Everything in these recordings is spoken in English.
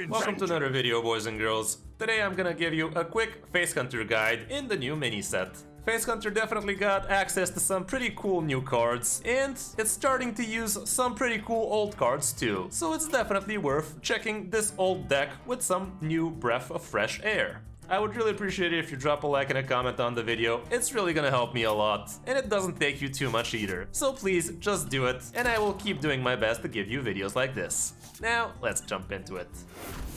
Welcome to another video, boys and girls. Today I'm gonna give you a quick Face Hunter guide in the new mini set. Face Hunter definitely got access to some pretty cool new cards, and it's starting to use some pretty cool old cards too. So it's definitely worth checking this old deck with some new breath of fresh air. I would really appreciate it if you drop a like and a comment on the video. It's really gonna help me a lot, and it doesn't take you too much either. So please, just do it, and I will keep doing my best to give you videos like this. Now, let's jump into it.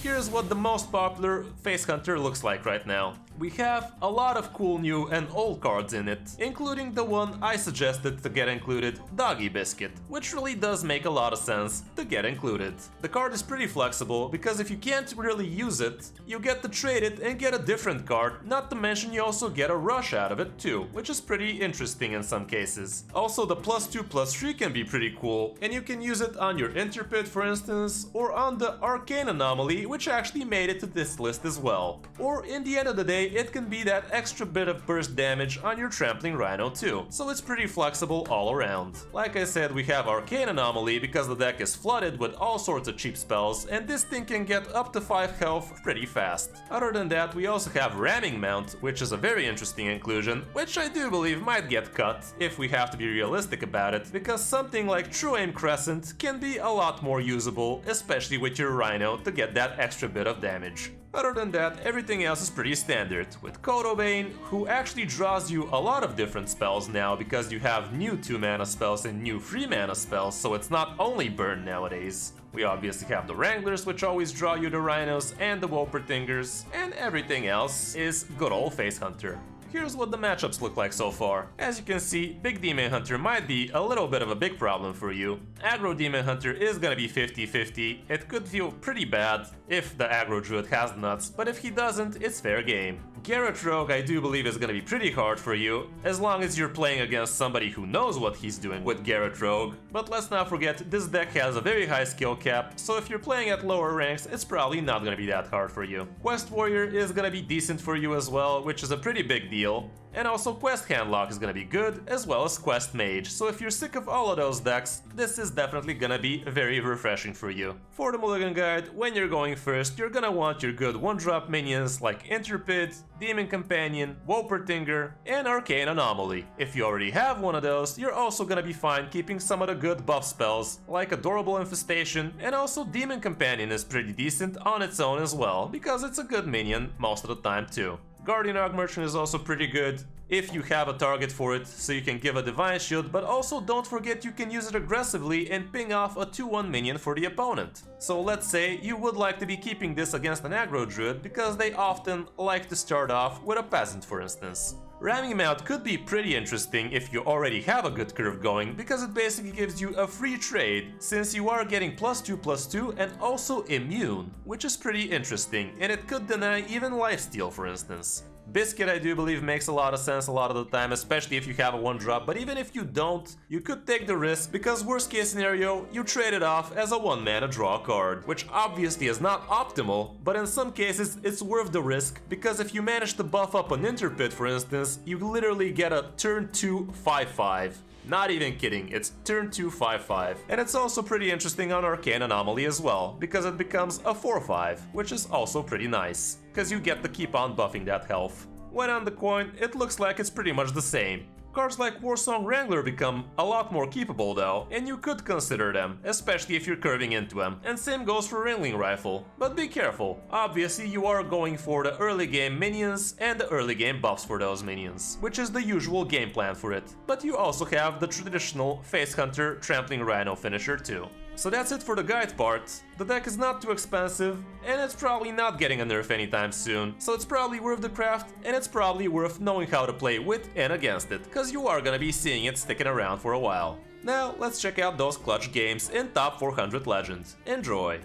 Here's what the most popular Face Hunter looks like right now. We have a lot of cool new and old cards in it, including the one I suggested to get included, Doggy Biscuit, which really does make a lot of sense to get included. The card is pretty flexible because if you can't really use it, you get to trade it and get a different card, not to mention you also get a rush out of it too, which is pretty interesting in some cases. Also, the +2/+3 can be pretty cool, and you can use it on your Interpret, for instance, or on the Arcane Anomaly, which actually made it to this list as well. Or in the end of the day, it can be that extra bit of burst damage on your Trampling Rhino too, so it's pretty flexible all around. Like I said, we have Arcane Anomaly because the deck is flooded with all sorts of cheap spells, and this thing can get up to 5 health pretty fast. Other than that, we also have Ramming Mount, which is a very interesting inclusion, which I do believe might get cut, if we have to be realistic about it, because something like True Aim Crescent can be a lot more usable, especially with your Rhino, to get that extra bit of damage. Other than that, everything else is pretty standard, with Kodobane, who actually draws you a lot of different spells now because you have new 2-mana spells and new 3-mana spells, so it's not only burn nowadays. We obviously have the Wranglers, which always draw you the Rhinos and the Wolpertingers, and everything else is good old Face Hunter. Here's what the matchups look like so far. As you can see, Big Demon Hunter might be a little bit of a big problem for you. Aggro Demon Hunter is gonna be 50-50. It could feel pretty bad if the Aggro Druid has nuts, but if he doesn't, it's fair game. Garrett Rogue I do believe is gonna be pretty hard for you, as long as you're playing against somebody who knows what he's doing with Garrett Rogue. But let's not forget, this deck has a very high skill cap, so if you're playing at lower ranks, it's probably not gonna be that hard for you. Quest Warrior is gonna be decent for you as well, which is a pretty big deal. And also Quest Handlock is gonna be good, as well as Quest Mage, so if you're sick of all of those decks, this is definitely gonna be very refreshing for you. For the Mulligan Guide, when you're going first, you're gonna want your good 1-drop minions like Interpret, Demon Companion, Wolpertinger, and Arcane Anomaly. If you already have one of those, you're also gonna be fine keeping some of the good buff spells, like Adorable Infestation, and also Demon Companion is pretty decent on its own as well, because it's a good minion most of the time too. Guardian Arc Merchant is also pretty good if you have a target for it, so you can give a Divine Shield, but also don't forget you can use it aggressively and ping off a 2/1 minion for the opponent. So let's say you would like to be keeping this against an aggro druid, because they often like to start off with a peasant, for instance. Ramming Mount could be pretty interesting if you already have a good curve going, because it basically gives you a free trade, since you are getting +2/+2 and also immune, which is pretty interesting, and it could deny even lifesteal, for instance. Biscuit I do believe makes a lot of sense a lot of the time, especially if you have a 1-drop, but even if you don't, you could take the risk, because worst case scenario, you trade it off as a 1-mana draw card, which obviously is not optimal, but in some cases it's worth the risk, because if you manage to buff up an Interpret, for instance, you literally get a turn 2 5/5. Not even kidding, it's turn 2 5/5. And it's also pretty interesting on Arcane Anomaly as well, because it becomes a 4/5, which is also pretty nice, because you get to keep on buffing that health. When on the coin, it looks like it's pretty much the same. Cards like Warsong Wrangler become a lot more keepable though, and you could consider them, especially if you're curving into them, and same goes for Ringling Rifle. But be careful, obviously you are going for the early game minions and the early game buffs for those minions, which is the usual game plan for it. But you also have the traditional Face Hunter Trampling Rhino finisher too. So that's it for the guide part. The deck is not too expensive, and it's probably not getting a nerf anytime soon, so it's probably worth the craft, and it's probably worth knowing how to play with and against it, cause you are gonna be seeing it sticking around for a while. Now let's check out those clutch games in Top 400 Legends. Enjoy!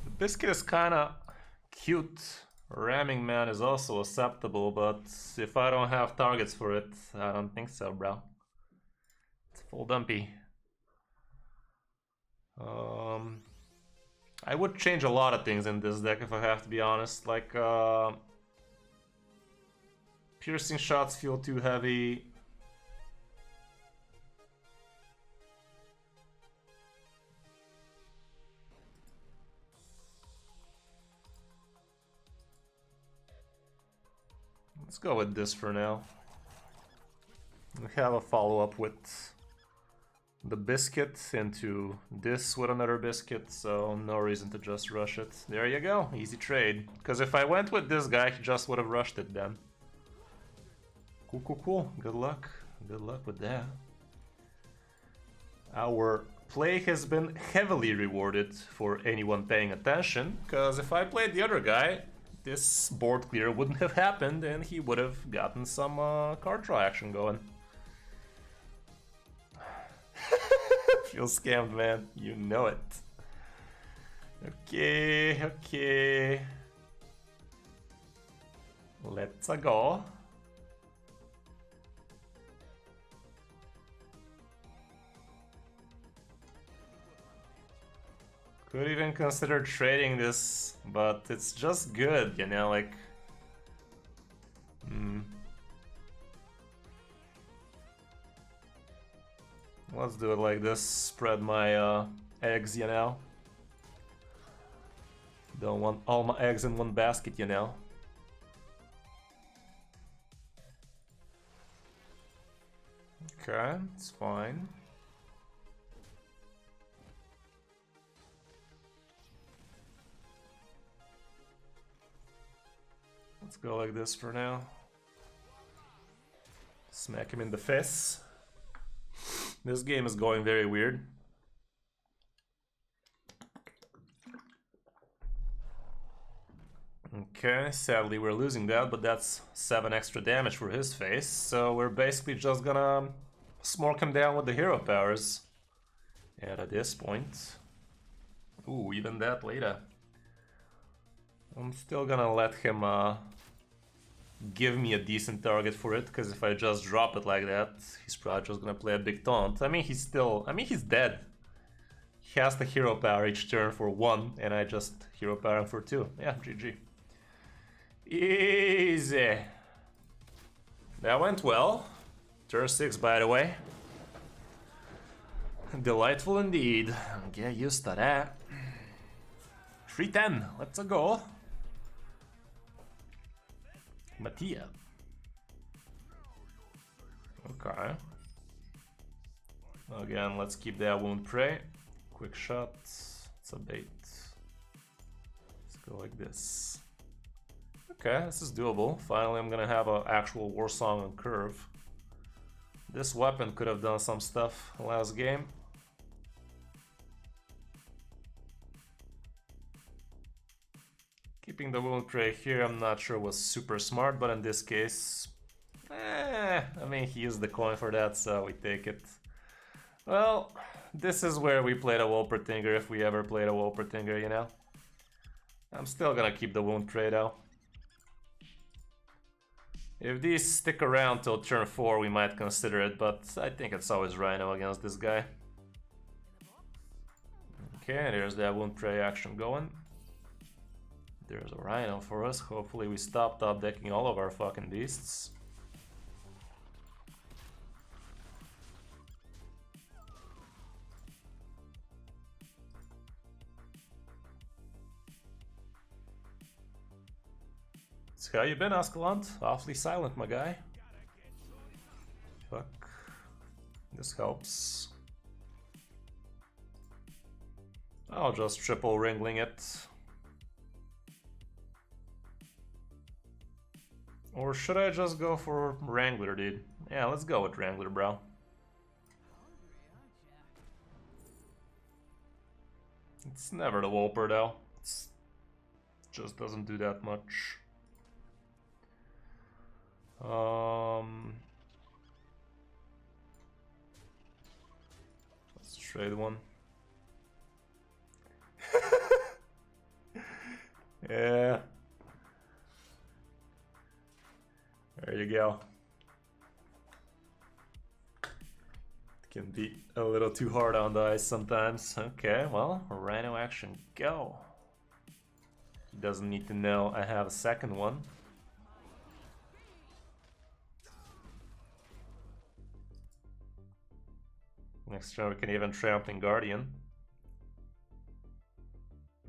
The Biscuit is kinda cute. Ramming Man is also acceptable, but if I don't have targets for it, I don't think so, bro. It's full dumpy. I would change a lot of things in this deck if I have to be honest, like piercing shots feel too heavy. Let's go with this for now. We have a follow-up with the biscuit into this with another biscuit, so no reason to just rush it. There you go, easy trade. Because if I went with this guy, he just would have rushed it then. Cool, cool, cool. Good luck. Good luck with that. Our play has been heavily rewarded for anyone paying attention, because if I played the other guy, this board clear wouldn't have happened and he would have gotten some card draw action going. Feel scammed, man. You know it. Okay, okay. Let's go. Could even consider trading this, but it's just good, you know, like... Let's do it like this, spread my eggs, you know. Don't want all my eggs in one basket, you know. Okay, it's fine. Let's go like this for now. Smack him in the face. This game is going very weird. Okay, sadly we're losing that, but that's 7 extra damage for his face, so we're basically just gonna smoke him down with the hero powers. And at this point... Ooh, even that later. I'm still gonna let him give me a decent target for it, because if I just drop it like that, he's probably just gonna play a big taunt. I mean, he's dead. He has the hero power each turn for 1, and I just hero power him for 2. Yeah, GG. Easy. That went well. Turn 6, by the way. Delightful indeed. Get used to that. 3-10. Let's go. Mattia. Okay. Again, let's keep that wound prey. Quick shot. It's a bait. Let's go like this. Okay, this is doable. Finally, I'm gonna have an actual war song on curve. This weapon could have done some stuff last game. Keeping the wound prey here, I'm not sure was super smart, but in this case, I mean, he used the coin for that, so we take it. Well, this is where we played a Wolpertinger if we ever played a Wolpertinger, you know? I'm still gonna keep the wound prey though. If these stick around till turn 4, we might consider it, but I think it's always Rhino against this guy. Okay, there's that wound prey action going. There's a Rhino for us. Hopefully we stop top decking all of our fucking beasts. So how you been, Askelant? Awfully silent, my guy. Fuck. This helps. I'll just triple ringling it. Or should I just go for Wrangler, dude? Yeah, let's go with Wrangler, bro. It's never the Wolper, though. It just doesn't do that much. Let's trade one. Yeah. There you go. It can be a little too hard on the ice sometimes. Okay, well, Rhino action, go. He doesn't need to know I have a second one. Next turn we can even Trampling Guardian.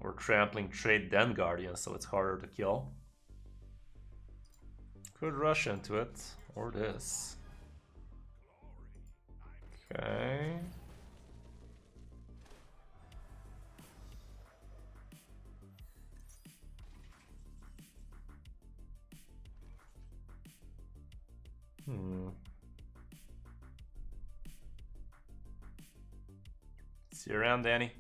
Or Trampling Trade then Guardian, so it's harder to kill. Could rush into it, or this. Okay. See you around, Danny.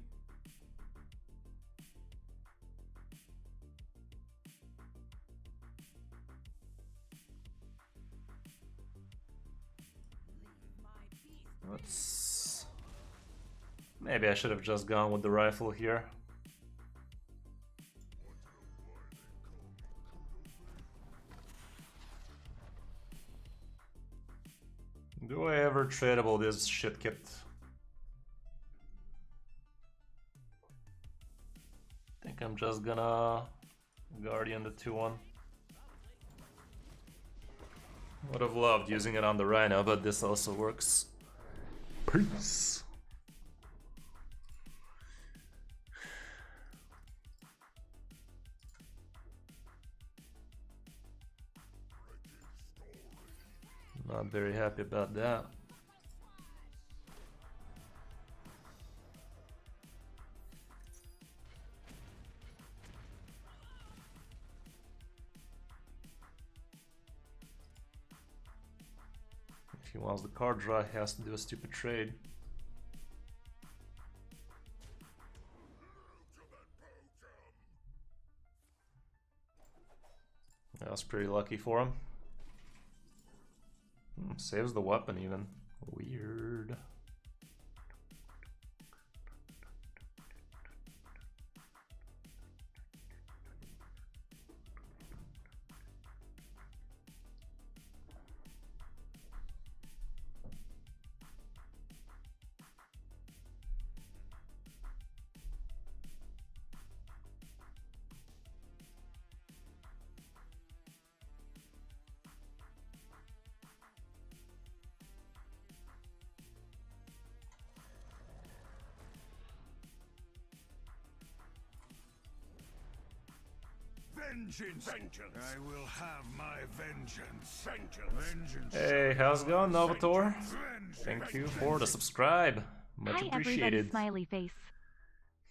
Maybe I should have just gone with the rifle here. Do I ever tradable this shit kit? I think I'm just gonna Guardian the 2-1. Would have loved using it on the Rhino, but this also works. Peace. Not very happy about that. If he wants the card draw, he has to do a stupid trade. That was pretty lucky for him. Saves the weapon even. Weird. Vengeance! I will have my vengeance! Vengeance! Hey, how's it going, Novator? Thank you for the subscribe. Much appreciated. Smiley face.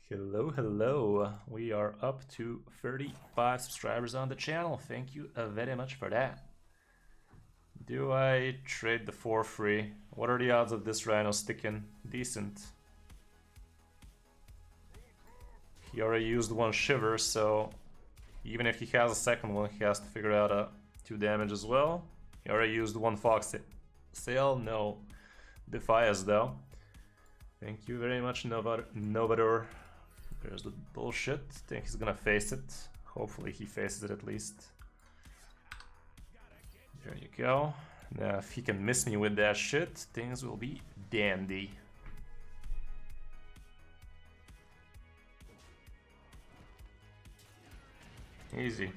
Hello, hello. We are up to 35 subscribers on the channel. Thank you very much for that. Do I trade the 4 free? What are the odds of this Rhino sticking? Decent. He already used one Shiver, so even if he has a second one, he has to figure out 2 damage as well. He already used one Fox Sail, no Defias though. Thank you very much, Novador. There's the bullshit. Think he's gonna face it. Hopefully he faces it at least. There you go. Now if he can miss me with that shit, things will be dandy. Easy.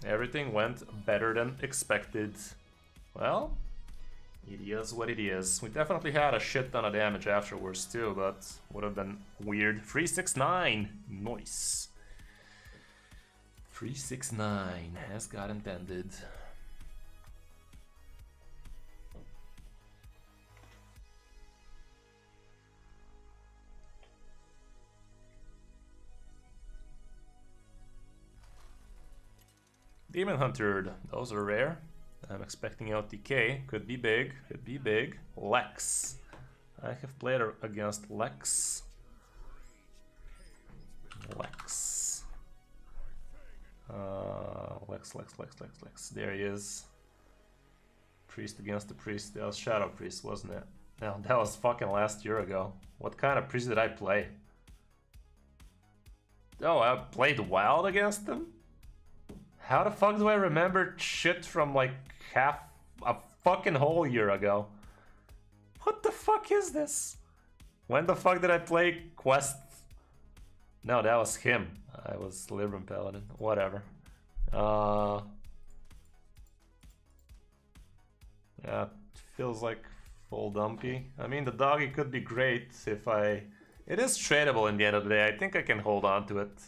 Everything went better than expected. Well, it is what it is. We definitely had a shit ton of damage afterwards too, but would have been weird. 369. Nice. 369 as God intended. Demon Hunter, those are rare. I'm expecting out decay. Could be big, could be big. Lex. I have played against Lex. Lex. Lex. There he is. Priest against the priest. That was Shadow Priest, wasn't it? No, that was fucking last year ago. What kind of priest did I play? Oh, I played wild against them? How the fuck do I remember shit from like half a fucking whole year ago? What the fuck is this? When the fuck did I play Quest? No, that was him. I was Libram Paladin. Whatever. Yeah, it feels like full dumpy. I mean, the doggy could be great if I... It is tradable in the end of the day. I think I can hold on to it.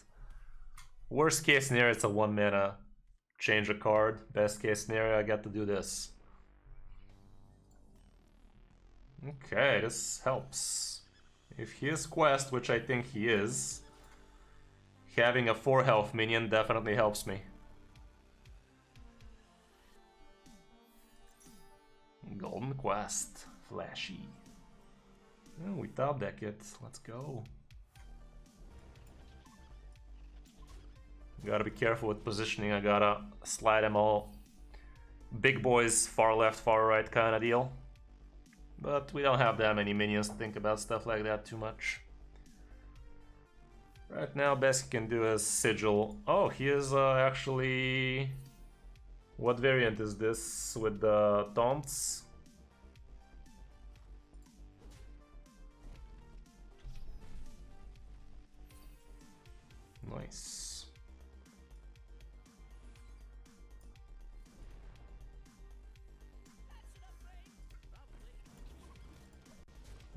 Worst case scenario, it's a 1 mana change a card. Best case scenario, I get to do this. Okay, this helps. If he is quest, which I think he is, having a 4 health minion definitely helps me. Golden quest. Flashy. Oh, we top deck it. Let's go. Gotta be careful with positioning. I gotta slide them all big boys, far left, far right kind of deal. But we don't have that many minions to think about stuff like that too much. Right now, best he can do is Sigil. Oh, he is actually... What variant is this with the taunts? Nice.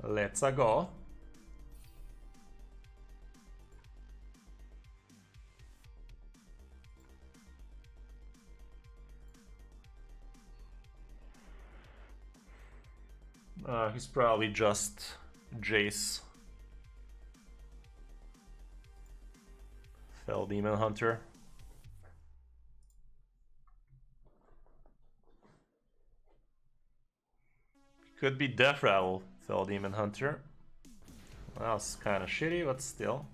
Let's go. He's probably just Jace. Fell Demon Hunter. Could be Death Rattle, Fell Demon Hunter. Well, it's kind of shitty, but still.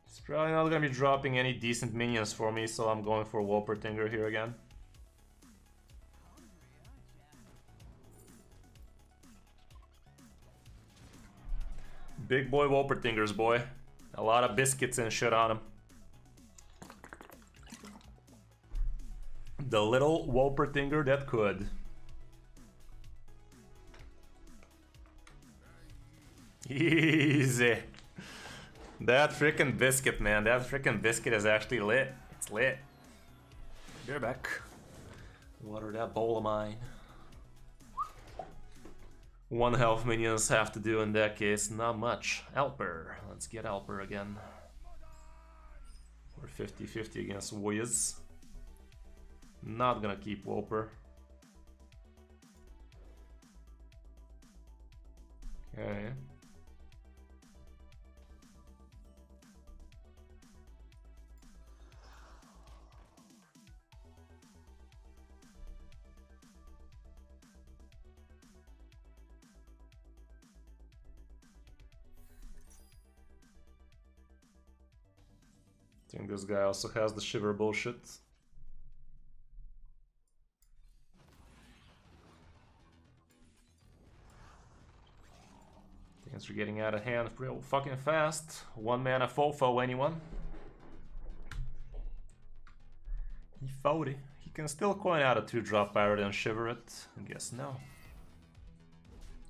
It's probably not gonna be dropping any decent minions for me, so I'm going for Wolpertinger here again. Big boy Wolpertingers, boy. A lot of biscuits and shit on him. The little Wolpertinger that could. Easy. That freaking biscuit, man. That freaking biscuit is actually lit. It's lit. You're back. Water that bowl of mine. 1 health minions have to do in that case. Not much. Alper. Let's get Alper again. We're 50-50 against Wiz. Not gonna keep Wolper. Okay. I think this guy also has the Shiver bullshit. Things are getting out of hand real fucking fast. 1 mana Fofo, anyone? He fought it. He can still coin out a 2-drop pirate and shiver it. I guess no.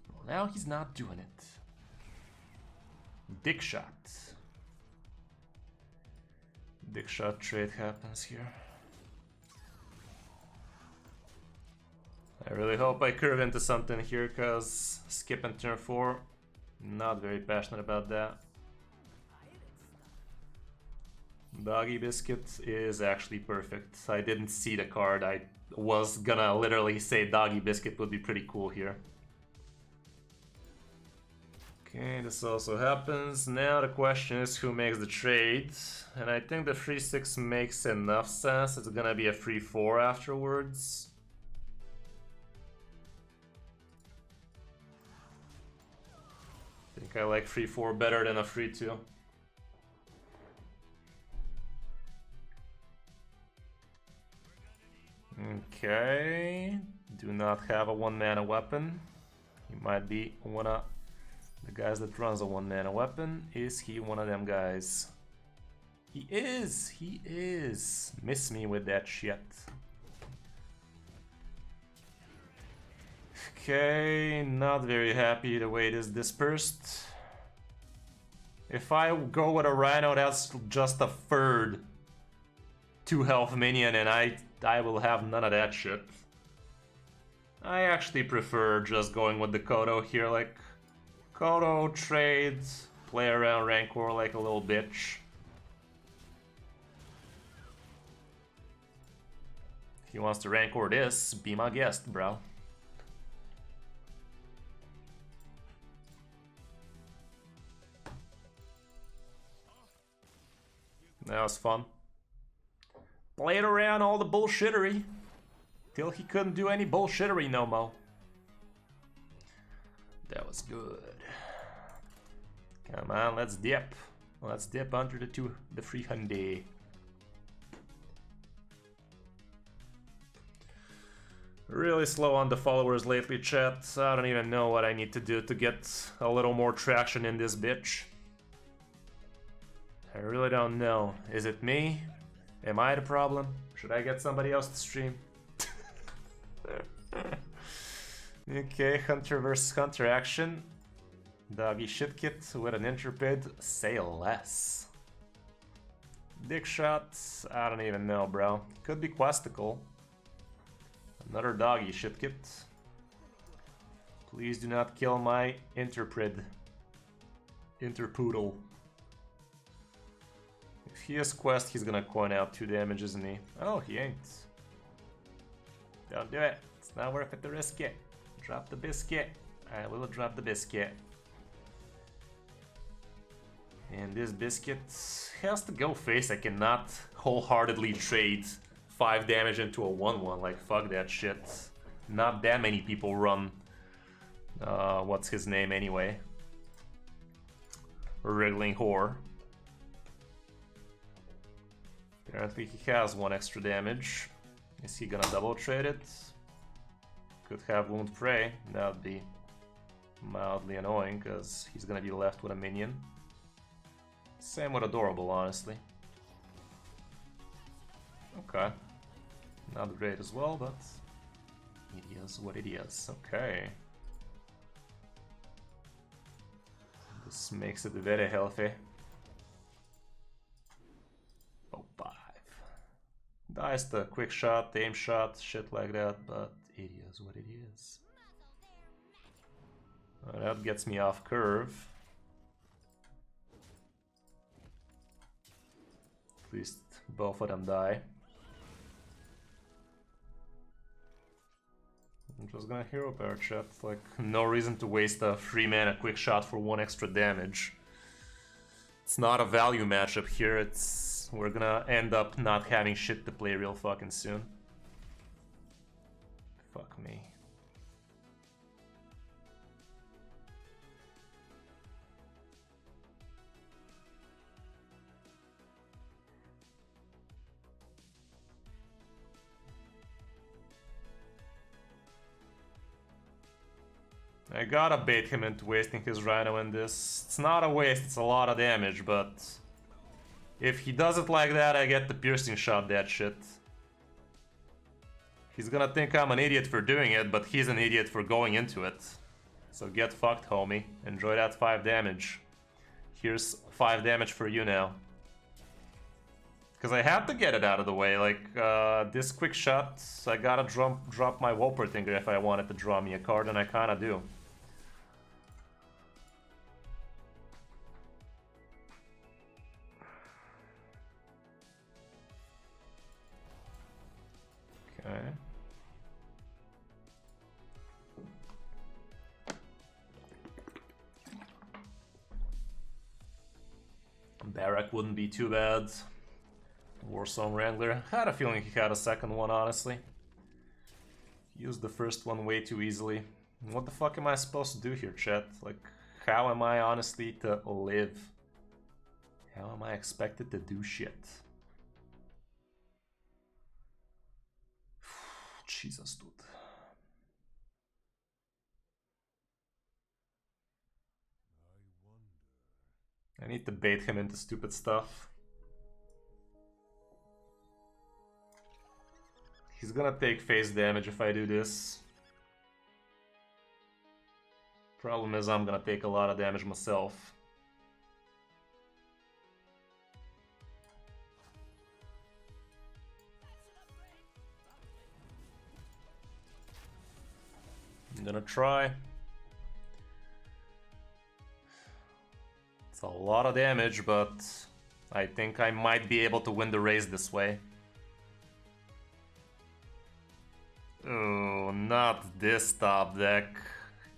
Well, now he's not doing it. Dick shot. Dick shot trade happens here. I really hope I curve into something here, cause skipping turn 4, not very passionate about that. Doggy Biscuit is actually perfect. I didn't see the card. I was gonna literally say Doggy Biscuit would be pretty cool here. Okay, this also happens. Now the question is who makes the trade. And I think the 3-6 makes enough sense. It's gonna be a 3-4 afterwards. I think I like 3-4 better than a 3-2. Okay, do not have a 1-mana weapon. He might be one of the guys that runs a 1-mana weapon. Is he one of them guys? He is! He is! Miss me with that shit. Okay, not very happy the way it is dispersed. If I go with a Rhino, that's just a third 2 health minion, and I will have none of that shit. I actually prefer just going with the Kodo here, like Kodo, trade, play around Rancor like a little bitch. If he wants to Rancor this, be my guest, bro. That was fun. Played around all the bullshittery till he couldn't do any bullshittery no more. That was good. Come on, let's dip. Let's dip under the 300. Really slow on the followers lately, chat. I don't even know what I need to do to get a little more traction in this bitch. I really don't know. Is it me? Am I the problem? Should I get somebody else to stream? Okay, Hunter versus Hunter action. Doggy shit kit with an intrepid. Say less. Dick shots. I don't even know, bro. Could be questical. Another doggy shit kit. Please do not kill my interprid. Interpoodle. If he has quest, he's gonna coin out 2 damage, isn't he? Oh, he ain't. Don't do it. It's not worth it to risk it. Drop the biscuit. I will drop the biscuit. And this biscuit has to go face. I cannot wholeheartedly trade 5 damage into a 1-1. Like, fuck that shit. Not that many people run. What's his name anyway? Wriggling Whore. Apparently he has 1 extra damage. Is he gonna double trade it? Could have Wound Prey. That would be mildly annoying because he's gonna be left with a minion. Same with Adorable, honestly. Okay. Not great as well, but it is what it is. Okay. This makes it very healthy. Oh, 5. Dies the quick shot, aim shot, shit like that, but it is what it is. That gets me off curve. At least both of them die. I'm just gonna hero power chat. Like, no reason to waste a 3-mana quick shot for 1 extra damage. It's not a value matchup here. We're gonna end up not having shit to play real fucking soon. Fuck me. I gotta bait him into wasting his Rhino in this. It's not a waste, it's a lot of damage, but if he does it like that, I get the piercing shot that shit. He's gonna think I'm an idiot for doing it, but he's an idiot for going into it. So get fucked, homie. Enjoy that 5 damage. Here's 5 damage for you now. Because I have to get it out of the way. Like, this quick shot, I gotta drop my Wolpertinger if I wanted to draw me a card, and I kinda do. Okay. Barak wouldn't be too bad. Warsong Wrangler. Had a feeling he had a second one, honestly. Used the first one way too easily. What the fuck am I supposed to do here, chat? Like, how am I honestly to live? How am I expected to do shit? Jesus, dude. I need to bait him into stupid stuff. He's gonna take face damage if I do this. Problem is I'm gonna take a lot of damage myself. I'm gonna try. It's a lot of damage, but I think I might be able to win the race this way. Oh, not this top deck.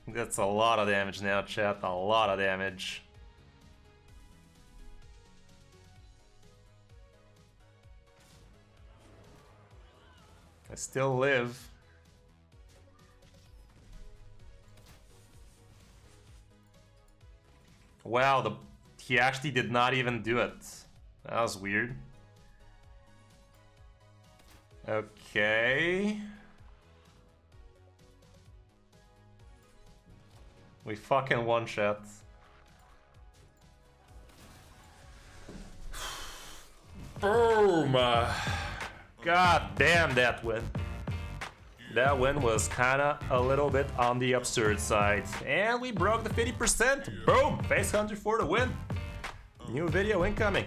That's a lot of damage now, chat. A lot of damage. I still live. Wow, he actually did not even do it. That was weird. Okay. We fucking won, chat. Boom! God damn that win. That win was kinda a little bit on the absurd side. And we broke the 50%. Boom! Face Hunter for the win. New video incoming.